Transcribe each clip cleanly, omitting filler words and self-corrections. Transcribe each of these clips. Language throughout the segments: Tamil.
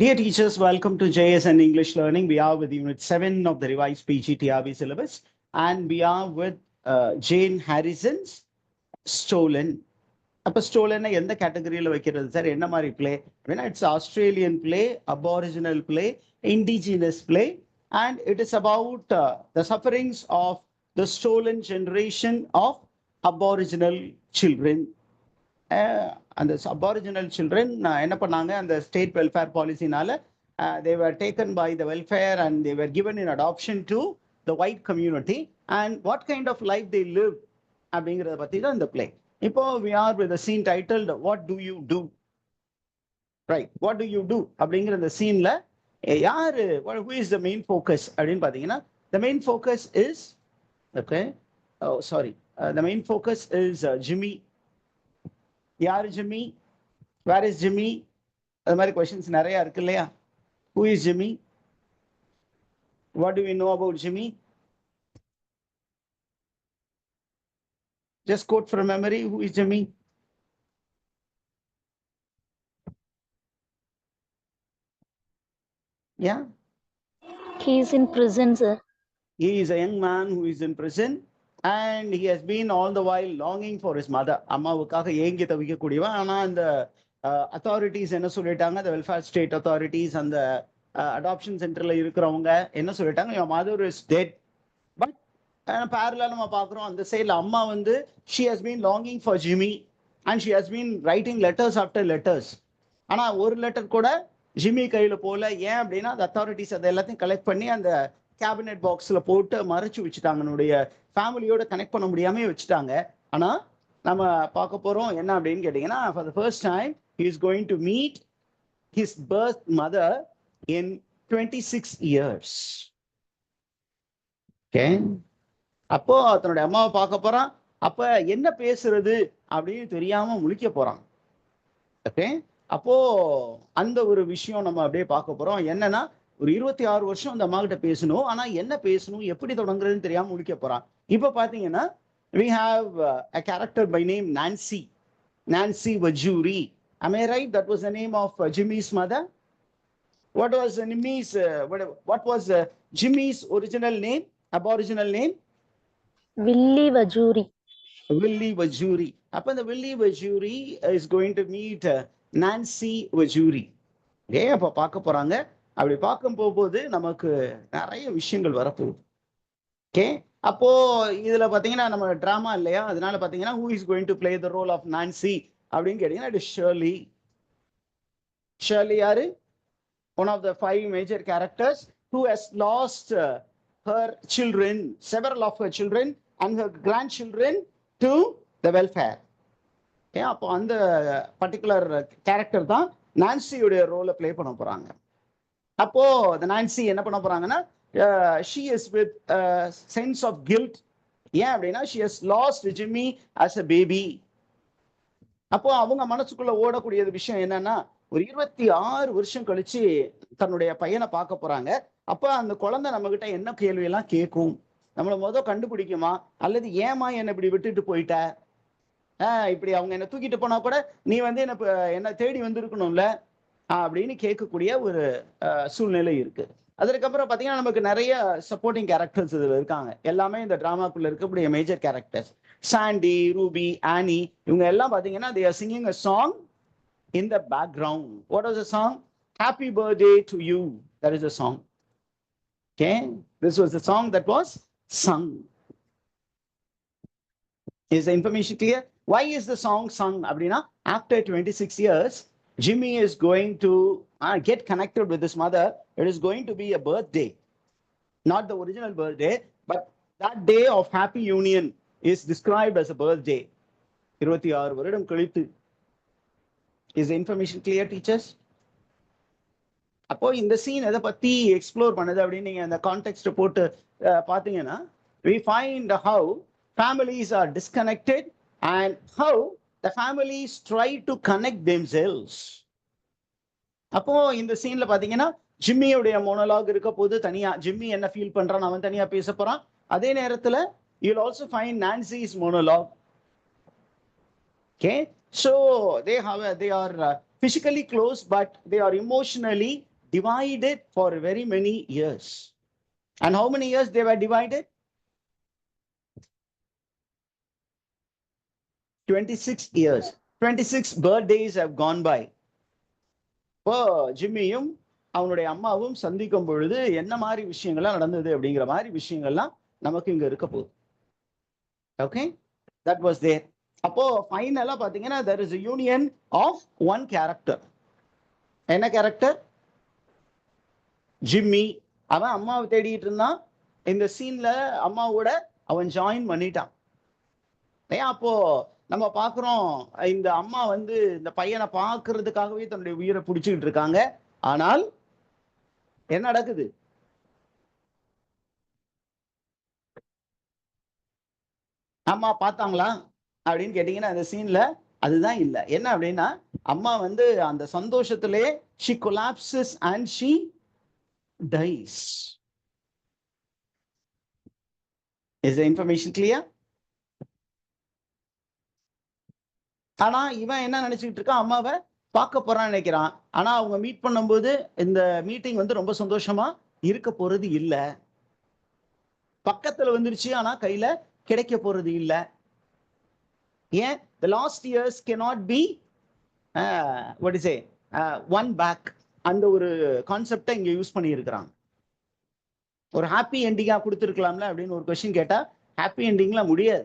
Dear teachers, welcome to JSN English Learning. We are with Unit 7 of the revised PGTRB syllabus, and we are with Jane Harrison's Stolen. அப்போ ஸ்டோலனை எந்த கேட்டகரியில் வைக்கிறது சார்? என்ன மாதிரி பிளே அப்படின்னா, it's Australian play, Aboriginal play, indigenous play, and it is about the sufferings of the stolen generation of Aboriginal children. அந்த அபாரிஜினல் சில்ட்ரன் என்ன பண்ணாங்க, அந்த ஸ்டேட் வெல்ஃபேர் பாலிசினால they were taken by the welfare and they were given in adoption to the white community, and what kind of life they live அப்படிங்கிறத பற்றி தான் இந்த பிளே. இப்போ we are with the scene titled what do you do, right? what do you do அப்படிங்கிற இந்த சீன்ல யாரு, who is the main focus அப்படின்னு பார்த்தீங்கன்னா, the main focus is the main focus is Jimmy. யார் ஜிம்மி? Where is Jimmy? அது மாதிரி கொஸ்டின்ஸ் நிறைய இருக்கு இல்லையா? Who is Jimmy? What do we know about Jimmy? Just quote from memory. Who is Jimmy? Yeah? He is in prison, sir. He is a young man who is in prison and he has been all the while longing for his mother. அம்மாவுக்காக ஏங்கி தவிக்கக்கூடியவன். ஆனால் அந்த அத்தாரிட்டிஸ் என்ன சொல்லிட்டாங்க, the welfare state authorities அந்த அடாப்ஷன் சென்டர்ல இருக்கிறவங்க என்ன சொல்லிட்டாங்க, your mother is dead. But பேரலா நம்ம பார்க்குறோம், அந்த சைடில் அம்மா வந்து she has been longing for Jimmy and she has been writing letters after letters. ஆனால் ஒரு லெட்டர் கூட ஜிம்மி கையில் போகல. ஏன் அப்படின்னா, அந்த அத்தாரிட்டிஸ் அதை எல்லாத்தையும் கலெக்ட் பண்ணி அந்த கேபினெட் பாக்ஸில் போட்டு மறைச்சு வச்சுட்டாங்க, என்னுடைய ஃபேமிலியோட கனெக்ட் பண்ண முடியாமே வச்சுட்டாங்க. ஆனால் நம்ம பார்க்க போகிறோம் என்ன அப்படின்னு கேட்டிங்கன்னா, for the first time he is going to meet his birth mother in 26 years. Okay, அப்போ தன்னுடைய அம்மாவை பார்க்க போறான். அப்ப என்ன பேசுறது அப்படின்னு தெரியாம முழிக்க போறான். ஓகே, அப்போ அந்த ஒரு விஷயம் நம்ம அப்படியே பார்க்க போறோம். என்னன்னா, ஒரு 26 வருஷம் அந்த அம்மா கிட்ட பேசணும், ஆனா என்ன பேசணும், எப்படி தொடங்குறதுன்னு தெரியாம முழிக்க போறான். இப்ப பாத்தீங்கன்னா, we have a character by name Nancy Vajuri. Am I right? That was the name of Jimmy's mother. What was Jimmy's original name, aboriginal name? Willie Vajuri. Willie Vajuri. அப்ப the Willie Vajuri is going to meet Nancy Vajuri. அப்ப பார்க்க போறாங்க. அப்படி பார்க்கும் போகும்போது நமக்கு நிறைய விஷயங்கள் வரப்போகுது. ஓகே, அப்போ இதுல பாத்தீங்கன்னா நம்ம டிராமா இல்லையா, அதனால பாத்தீங்கன்னா who is going to play the role of Nancy அப்படின்னு கேட்டீங்கன்னா, it is Shirley. யாரு? one of the 5 major characters who has lost her children, several of her children and her grandchildren to the welfare. Okay, அப்போ அந்த பர்டிகுலர் கேரக்டர் தான் நான்சியோடைய ரோலை பிளே பண்ண போறாங்க. அப்போ the நான்சி என்ன பண்ண போறாங்கன்னா, she is with a sense of guilt. ஏன் அப்படின்னா, she has lost Jimmy as a baby. அப்போ அவங்க மனசுக்குள்ள ஓடக்கூடிய விஷயம் என்னன்னா, ஒரு 26 வருஷம் கழிச்சு தன்னுடைய பையனை பார்க்க போறாங்க. அப்ப அந்த குழந்தை நம்ம கிட்ட என்ன கேள்வி எல்லாம் கேட்கும், நம்மள கண்டுபிடிக்குமா, அல்லது ஏமா என்னை இப்படி விட்டுட்டு போயிட்ட, இப்படி அவங்க என்ன தூக்கிட்டு போனா கூட நீ வந்து என்ன தேடி வந்திருக்கணும்ல அப்படின்னு கேட்கக்கூடிய ஒரு சூழ்நிலை இருக்கு. அதுக்கப்புறம் பாத்தீங்கன்னா, நமக்கு நிறைய சப்போர்ட்டிங் கேரக்டர்ஸ் இதுல இருக்காங்க. எல்லாமே இந்த டிராமாக்குள்ள இருக்கக்கூடிய மேஜர் கேரக்டர்ஸ். சாண்டி, ரூபி, ஆனி, இவங்க எல்லாம் பாத்தீங்கன்னா they are singing a song in the background. What was the song? Happy birthday to you. That is the song. Okay, this was the song that was sung. Is the information clear? Why is the song sung? Abdina, after 26 years, Jimmy is going to get connected with his mother. It is going to be a birthday, not the original birthday, but that day of happy union is described as a birthday. 26 வருடம் கழித்து. Is the information clear, teachers? அப்போ இந்த சீன் எதை பத்தி எக்ஸ்ப்ளோர் பண்ணுது அப்படின்னு நீங்க அந்த கான்டெக்ஸ்ட் போட்டு பாத்தீங்கன்னா, we find how families are disconnected and how the families try to connect themselves. அப்போ இந்த சீன்ல பாத்தீங்கன்னா, ஜிம்மியோடைய மோனோலாக் இருக்க போது தனியா ஜிம்மி என்ன ஃபீல் பண்றான் அவன் தனியா பேச போறான். அதே நேரத்துல you'll also find Nancy's monologue. Okay, so they are physically close, but they are emotionally divided for very many years. And how many years they were divided? 26 years. 26 birthdays have gone by. இப்போ ஜிம்மியும் அவனுடைய அம்மாவும் சந்திக்கும் பொழுது என்ன மாதிரி விஷயங்கள்லாம் நடந்தது அப்படிங்கிற மாதிரி விஷயங்கள்லாம் நமக்கு இங்க இருக்க போகுது. Okay, that was there. அப்போ ஃபைனலா பாத்தீங்கன்னா there is a union of one character. என்ன கேரக்டர்? ஜிம்மி. அவன் அம்மாவை தேடிட்டு இருந்தான். இந்த சீன்ல அம்மாவோட அவன் ஜாயின் பண்ணிட்டான். ஏன் அப்போ நம்ம பாக்குறோம், இந்த அம்மா வந்து இந்த பையனை பாக்குறதுக்காகவே தன்னுடைய உயிரை பிடிச்சுக்கிட்டு இருக்காங்க. ஆனால் என்ன நடக்குது? அம்மா பார்த்தாங்களா அப்படின்னு கேட்டீங்கன்னா அந்த சீன்ல அதுதான் இல்லை. என்ன அப்படின்னா, அம்மா வந்து அந்த சந்தோஷத்திலே she collapses and she dies. Is the information clear? ஆனா இவன் என்ன நினைச்சுக்கிட்டு இருக்கான், அம்மாவை பார்க்க போறான்னு நினைக்கிறான். ஆனா அவங்க மீட் பண்ணும்போது இந்த மீட்டிங் வந்து ரொம்ப சந்தோஷமா இருக்க போறது இல்ல. பக்கத்துல வந்துருச்சு, ஆனா கையில கிடைக்க போறது இல்ல. ஏன்? the last years cannot be what is it one back. அந்த ஒரு கான்செப்டை இங்க யூஸ் பண்ணி இருக்கிறாங்க. ஒரு ஹாப்பி எண்டிங்கா கொடுத்துருக்கலாம்ல அப்படின்னு ஒரு கொஸ்டின் கேட்டா ஹாப்பி எண்டிங்ல முடியாது.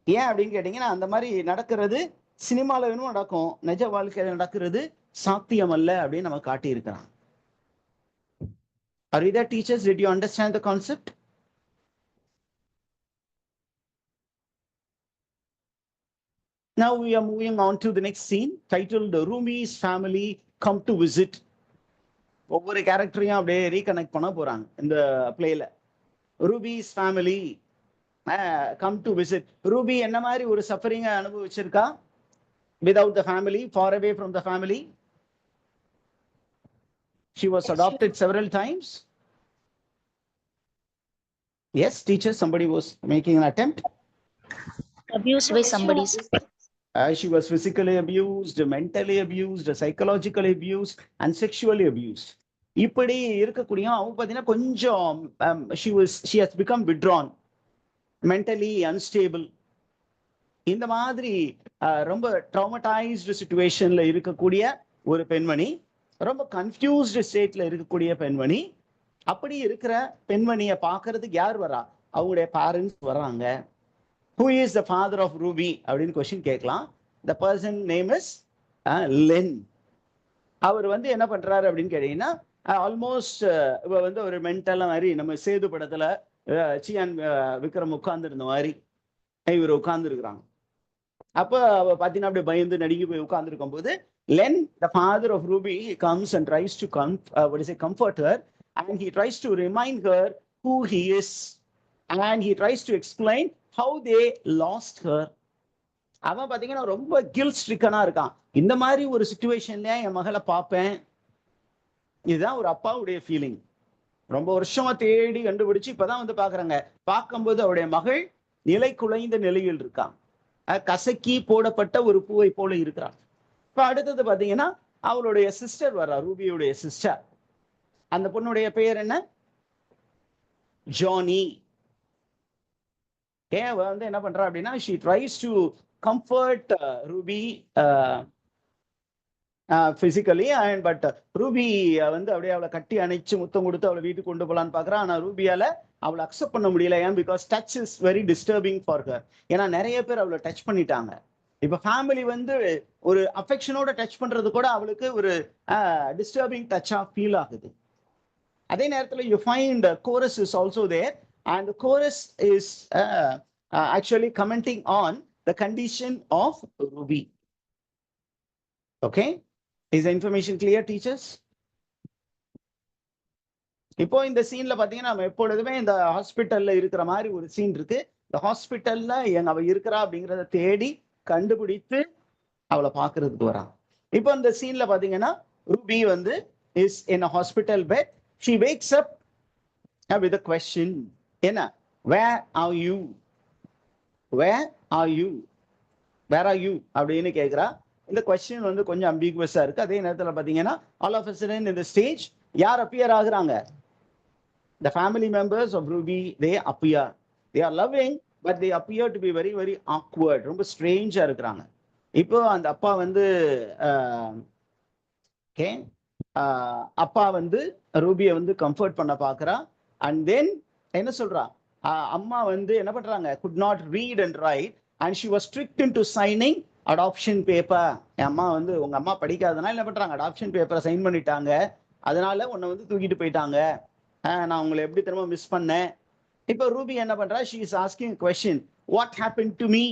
ஏன் அப்படின்னு கேட்டீங்கன்னா, அந்த மாதிரி நடக்கிறது சினிமால வேணும் நடக்கும், நிஜ வாழ்க்கையில நடக்கிறது சாத்தியம் அல்ல அப்படின்னு நம்ம காட்டி இருக்கிறான். Are we there, teachers? Did you understand the concept? Now we are moving on to the next scene titled Rumi's Family Come to Visit. ஒவ்வொரு கேரக்டரையும் அப்படியே ரீகனெக்ட் பண்ண போறாங்க இந்த பிளேல. Ruby's family come to visit. Ruby என்ன மாதிரி ஒரு சஃபரிங் அனுபவிச்சிருக்கா? without the family, far away from the family. She was adopted several times. Yes, teacher, somebody was making an attempt. Abused by somebody. She was physically abused, mentally abused, psychologically abused, and sexually abused. இப்படி இருக்கக்கூடிய அவங்க பார்த்தீங்கன்னா கொஞ்சம் she has become withdrawn, mentally unstable. இந்த மாதிரி ரொம்ப ட்ராமடைஸ்டு சிச்சுவேஷன்ல இருக்கக்கூடிய ஒரு பெண்மணி, ரொம்ப கன்ஃபியூஸ்டு ஸ்டேட்ல இருக்கக்கூடிய பெண்மணி. அப்படி இருக்கிற பெண்மணியை பார்க்கறதுக்கு யார் வரா? அவங்களுடைய பேரண்ட்ஸ் வராங்க. Who is the father of Ruby அப்படின்னு கொஸ்டின் கேட்கலாம். The person name is Len. அவர் வந்து என்ன பண்றாரு அப்படின்னு கேட்டீங்கன்னா, ஆல்மோஸ்ட் இவ வந்து ஒரு மென்டலா மாதிரி நம்ம சேது படத்துல சியான் விக்ரம் உட்கார்ந்து இருந்த மாதிரி இவர் உட்கார்ந்து இருக்கிறாங்க. அப்ப அவ பாத்தீங்கன்னா அப்படியே பயந்து நடுங்கி போய் உட்கார்ந்து இருக்கும் போது Len, the father of Ruby, he comes and tries to comfort her, and he tries to remind her who he is, and he tries to explain how they lost her. அவன் பாத்தீங்கன்னா ரொம்ப கில்ட் ஸ்ட்ரிக்கனா இருக்கான். இந்த மாதிரி ஒரு சிச்சுவேஷன்ல என் மகளை பார்ப்பேன், இதுதான் ஒரு அப்பாவுடைய ஃபீலிங். ரொம்ப வருஷமா தேடி கண்டுபிடிச்சு இப்பதான் வந்து பாக்குறாங்க. பார்க்கும்போது அவருடைய மகள் நிலை குலைந்த நிலையில் இருக்கான், கசக்கி போடப்பட்ட ஒரு பூவை போல இருக்கிறான். இப்ப அடுத்தது பாத்தீங்கன்னா அவளுடைய சிஸ்டர் வர்றா, ரூபியுடைய சிஸ்டர். அந்த பொண்ணுடைய பெயர் என்ன? ஜானி. ஏன் வந்து என்ன பண்றா அப்படின்னா, she tries to comfort Ruby physically, and but Ruby வந்து அப்படியே அவளை கட்டி அணைச்சு முத்தம் கொடுத்து அவளை வீட்டுக்கு கொண்டு போலான்னு பாக்குறான். ஆனா ரூபியால அவளை அக்செப்ட் பண்ண முடியல. ஏன்? Because touch is very disturbing for her. ஏன்னா நிறைய பேர் அவளை டச் பண்ணிட்டாங்க. இப்ப ஃபேமிலி வந்து ஒரு அஃபெக்ஷனோட டச் பண்றது கூட அவளுக்கு ஒரு டிஸ்டர்பிங் டச்சா ஃபீல் ஆகுது. அதே நேரத்தில் you find chorus is also there, and the chorus is actually commenting on the condition of Ruby. Okay, is the information clear, teachers? இப்போ இந்த சீன்ல பாத்தீங்கன்னா நம்ம எப்பொழுதுமே இந்த ஹாஸ்பிட்டல்ல இருக்கிற மாதிரி ஒரு சீன் இருக்கு. இந்த ஹாஸ்பிட்டல்ல அவ இருக்கிறா அப்படிங்கிறத தேடி கண்டுபிடித்து அவளை பாக்குறதுக்கு வரான். இப்போ இந்த சீன்ல பாத்தீங்கன்னா ரூபி வந்து is in a hospital bed. She wakes up with a question. என்ன? where are you? where are you? where are you அப்படின்னு கேக்குறா. இந்த கொஸ்டின் வந்து கொஞ்சம் அம்பிகுவஸா இருக்கு. அதே நேரத்தில் பாத்தீங்கன்னா all of a sudden in the stage யார் அப்பியர் ஆகுறாங்க? The family members of Ruby, they appear. They are loving, but they appear to be very, very awkward. ரொம்ப ஸ்ட்ரேஞ்சா இருக்கிறாங்க. இப்போ அந்த அப்பா வந்து ஓகே அப்பா வந்து ரூபியை வந்து கம்ஃபர்ட் பண்ண பார்க்குறா. அண்ட் தென் என்ன சொல்றா? அம்மா வந்து என்ன பண்றாங்க? could not read and write and she was strict into signing adoption paper. என் அம்மா வந்து உங்க அம்மா படிக்காதனால என்ன பண்றாங்க? அடாப்ஷன் பேப்பரை சைன் பண்ணிட்டாங்க. அதனால உன்னை வந்து தூக்கிட்டு போயிட்டாங்க. நான் உங்களை எப்படி திரும்ப மிஸ் பண்ணேன். இப்போ ரூபி என்ன பண்றா? she is asking a question, what happened to me?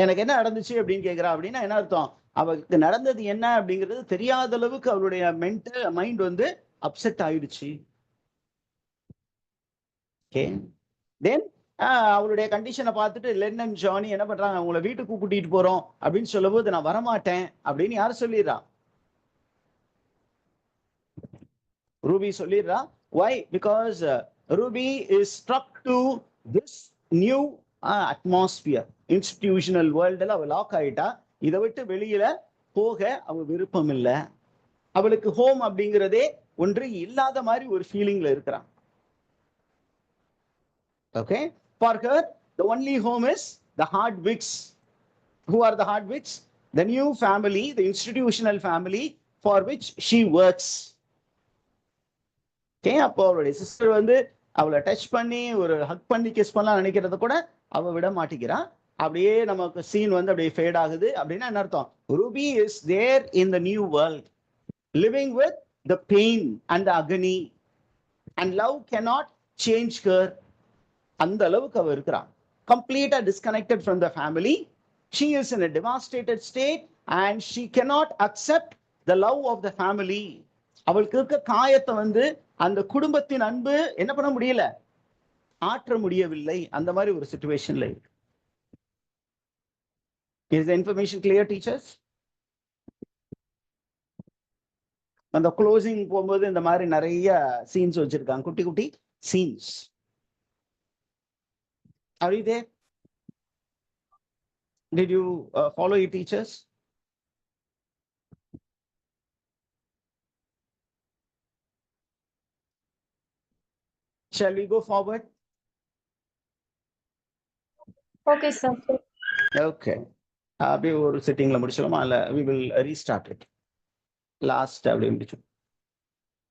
எனக்கு என்ன நடந்துச்சு அப்படின்னு கேட்கிறா. அப்படின்னா என்ன அர்த்தம்? அவளுக்கு நடந்தது என்ன அப்படிங்கிறது தெரியாத அளவுக்கு அவளுடைய மென்டல் மைண்ட் வந்து அப்செட் ஆயிடுச்சு. ஓகே, தென் அவளுடைய கண்டிஷனை பார்த்துட்டு லென் அண்ட் ஜானி என்ன பண்றாங்க? அவங்கள வீட்டுக்கு கூட்டிட்டு போறோம் அப்படின்னு சொல்லும் போது நான் வரமாட்டேன் அப்படின்னு யார் சொல்லிடுறா? ரூபி சொல்லிடுறா. why? because Ruby is struck to this new atmosphere. Institutional வேர்ல்டுல அவள் லாக் ஆயிட்டா. இதை விட்டு வெளியில போக அவ விருப்பம் இல்லை. அவளுக்கு ஹோம் அப்படிங்கிறதே ஒன்று இல்லாத மாதிரி ஒரு ஃபீலிங்ல இருக்கிறான். Okay, for her the only home is the Hardwicks. Who are the Hardwicks? The new family, the institutional family for which she works. Okay, அப்போ அவளுடைய சிஸ்டர் வந்து அவளை டச் பண்ணி ஒரு ஹக் பண்ணி கிஸ் பண்ணலாம் நினைக்கிறத கூட அவ விட மாட்டேங்கிறான். அப்படியே நமக்கு சீன் வந்து அப்படியே ஃபேட் ஆகுது. அப்படின்னா என்ன அர்த்தம்? Ruby is there in the new world, living with the pain and the agony and love cannot change her. அந்த அளவுக்கு அவ இருக்கிறான். கம்ப்ளீட்டா disconnected from the family. She is in a devastated state and she cannot accept the love of the family. அவளுக்கு இருக்க காயத்தை வந்து அந்த குடும்பத்தின் அன்பு என்ன பண்ண முடியல, ஆற்ற முடியவில்லை. அந்த மாதிரி ஒரு சிச்சுவேஷன்ல இருக்கு. Is the information clear, teachers? அந்த க்ளோசிங் போகும்போது இந்த மாதிரி நிறைய சீன்ஸ் வச்சிருக்காங்க, குட்டி குட்டி scenes. Are you there? Did you follow your teachers? Shall we go forward? Okay, sir. Okay. அப்படியே ஒரு செட்டிங்ல முடிச்சலாமா? இல்ல we will restart it. Last அப்படியே முடிச்சோம்.